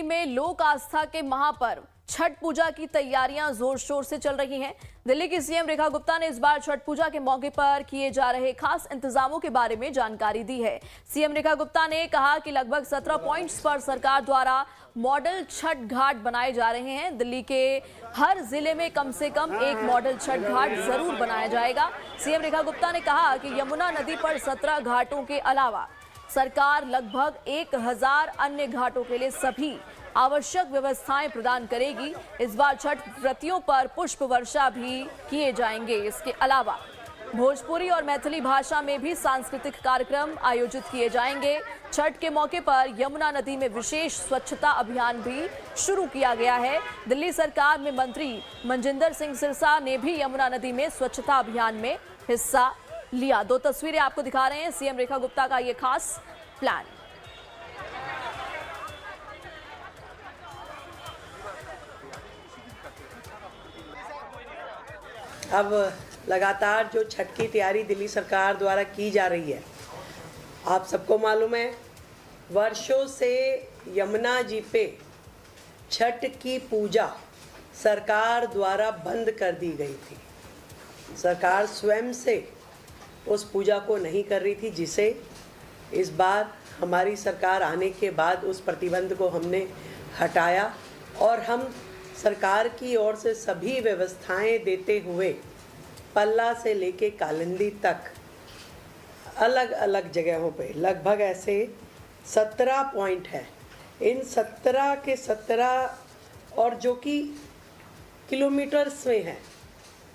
में लोक आस्था के महापर्व छठ पूजा की तैयारियां जोर शोर से चल रही हैं। दिल्ली की सीएम रेखा गुप्ता ने इस बार छठ पूजा के मौके पर किए जा रहे खास इंतजामों के बारे में जानकारी दी है। सीएम रेखा गुप्ता ने कहा कि लगभग 17 पॉइंट्स पर सरकार द्वारा मॉडल छठ घाट बनाए जा रहे हैं। दिल्ली के हर जिले में कम से कम एक मॉडल छठ घाट जरूर बनाया जाएगा। सीएम रेखा गुप्ता ने कहा कि यमुना नदी पर 17 घाटों के अलावा सरकार लगभग 1000 अन्य घाटों के लिए सभी आवश्यक व्यवस्थाएं प्रदान करेगी। इस बार छठ व्रतियों पर पुष्प वर्षा भी किए जाएंगे। इसके अलावा भोजपुरी और मैथिली भाषा में भी सांस्कृतिक कार्यक्रम आयोजित किए जाएंगे। छठ के मौके पर यमुना नदी में विशेष स्वच्छता अभियान भी शुरू किया गया है। दिल्ली सरकार में मंत्री मनजिंदर सिंह सिरसा ने भी यमुना नदी में स्वच्छता अभियान में हिस्सा लिया। 2 तस्वीरें आपको दिखा रहे हैं सीएम रेखा गुप्ता का ये खास प्लान। अब लगातार जो छठ की तैयारी दिल्ली सरकार द्वारा की जा रही है, आप सबको मालूम है वर्षों से यमुना जी पे छठ की पूजा सरकार द्वारा बंद कर दी गई थी। सरकार स्वयं से उस पूजा को नहीं कर रही थी, जिसे इस बार हमारी सरकार आने के बाद उस प्रतिबंध को हमने हटाया और हम सरकार की ओर से सभी व्यवस्थाएं देते हुए पल्ला से लेके कालिंदी तक अलग अलग जगहों पे लगभग ऐसे 17 पॉइंट है। इन 17 के 17 और जो कि किलोमीटर्स में है,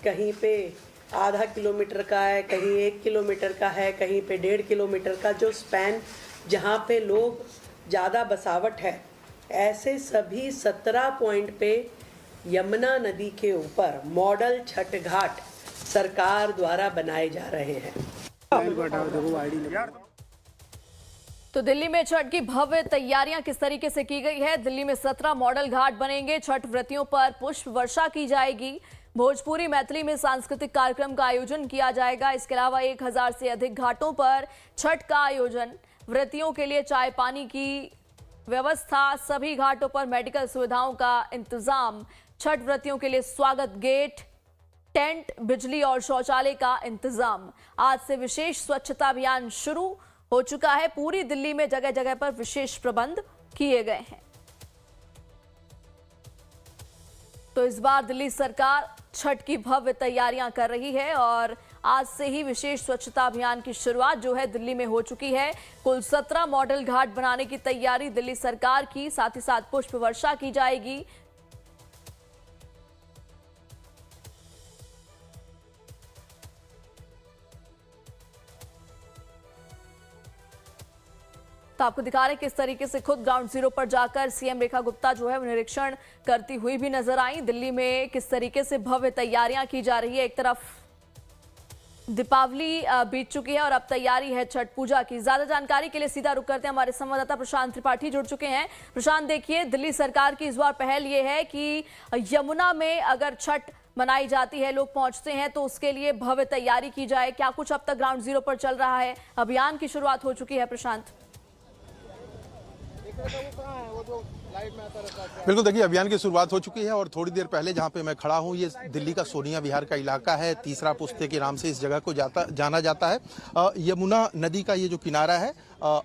कहीं पे आधा किलोमीटर का है, कहीं 1 किलोमीटर का है, कहीं पे 1.5 किलोमीटर का जो स्पैन जहाँ पे लोग ज़्यादा बसावट है, ऐसे सभी 17 पॉइंट पे यमुना नदी के ऊपर मॉडल छठ घाट सरकार द्वारा बनाए जा रहे हैं। तो दिल्ली में छठ की भव्य तैयारियां किस तरीके से की गई है? दिल्ली में 17 मॉडल घाट बनेंगे। छठ व्रतियों पर पुष्प वर्षा की जाएगी। भोजपुरी मैथिली में सांस्कृतिक कार्यक्रम का आयोजन किया जाएगा। इसके अलावा 1000 से अधिक घाटों पर छठ का आयोजन, व्रतियों के लिए चाय पानी की व्यवस्था, सभी घाटों पर मेडिकल सुविधाओं का इंतजाम, छठ व्रतियों के लिए स्वागत गेट, टेंट, बिजली और शौचालय का इंतजाम। आज से विशेष स्वच्छता अभियान शुरू हो चुका है। पूरी दिल्ली में जगह जगह पर विशेष प्रबंध किए गए हैं। तो इस बार दिल्ली सरकार छठ की भव्य तैयारियां कर रही है और आज से ही विशेष स्वच्छता अभियान की शुरुआत जो है दिल्ली में हो चुकी है। कुल 17 मॉडल घाट बनाने की तैयारी दिल्ली सरकार की, साथ ही साथ पुष्प वर्षा की जाएगी। तो आपको दिखा रहे हैं किस तरीके से खुद ग्राउंड जीरो पर जाकर सीएम रेखा गुप्ता जो है निरीक्षण करती हुई भी नजर आई। दिल्ली में किस तरीके से भव्य तैयारियां की जा रही है। एक तरफ दीपावली बीत चुकी है और अब तैयारी है छठ पूजा की। ज्यादा जानकारी के लिए सीधा रुख करते हैं, हमारे संवाददाता प्रशांत त्रिपाठी जुड़ चुके हैं। प्रशांत, देखिए दिल्ली सरकार की इस बार पहल ये है कि यमुना में अगर छठ मनाई जाती है, लोग पहुंचते हैं, तो उसके लिए भव्य तैयारी की जाए। क्या कुछ अब तक ग्राउंड जीरो पर चल रहा है? अभियान की शुरुआत हो चुकी है प्रशांत। बिल्कुल, देखिए अभियान की शुरुआत हो चुकी है और थोड़ी देर पहले जहां पे मैं खड़ा हूं, ये दिल्ली का सोनिया विहार का इलाका है। तीसरा पुस्ते के नाम से इस जगह को जाना जाता है। यमुना नदी का ये जो किनारा है,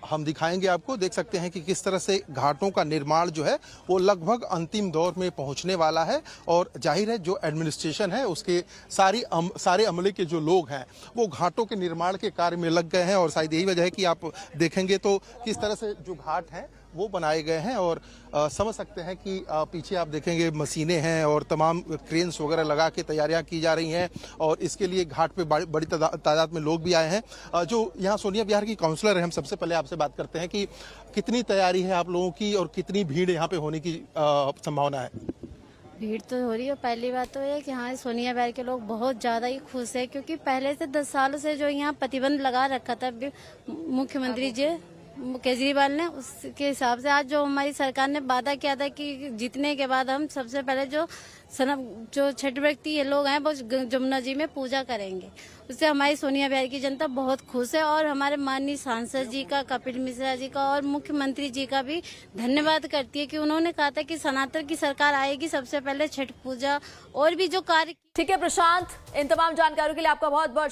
हम दिखाएंगे आपको। देख सकते हैं कि किस तरह से घाटों का निर्माण जो है वो लगभग अंतिम दौर में पहुंचने वाला है और जाहिर है जो एडमिनिस्ट्रेशन है उसके सारे अमले के जो लोग हैं वो घाटों के निर्माण के कार्य में लग गए हैं और शायद यही वजह है कि आप देखेंगे तो किस तरह से जो घाट हैं वो बनाए गए हैं और समझ सकते हैं कि पीछे आप देखेंगे मशीनें हैं और तमाम क्रेन्स वगैरह लगा के तैयारियां की जा रही हैं और इसके लिए घाट पे बड़ी तादाद में लोग भी आए हैं। जो यहाँ सोनिया विहार की काउंसलर है, हम सबसे पहले आपसे बात करते हैं कि कितनी तैयारी है आप लोगों की और कितनी भीड़ यहाँ पे होने की संभावना है? भीड़ तो हो रही है। पहली बात तो ये कि हाँ, सोनिया विहार के लोग बहुत ज़्यादा ही खुश है क्योंकि पहले से 10 सालों से जो यहाँ प्रतिबंध लगा रखा था मुख्यमंत्री जी केजरीवाल ने, उसके हिसाब से आज जो हमारी सरकार ने वादा किया था कि जीतने के बाद हम सबसे पहले जो छठ व्यक्ति ये लोग हैं वो जमुना जी में पूजा करेंगे, उससे हमारी सोनिया बिहार की जनता बहुत खुश है। और हमारे माननीय सांसद जी का, कपिल मिश्रा जी का और मुख्यमंत्री जी का भी धन्यवाद करती है कि उन्होंने कहा था कि सनातन की सरकार आएगी, सबसे पहले छठ पूजा और भी जो कार्य। ठीक है प्रशांत, इन तमाम जानकारियों के लिए आपका बहुत बहुत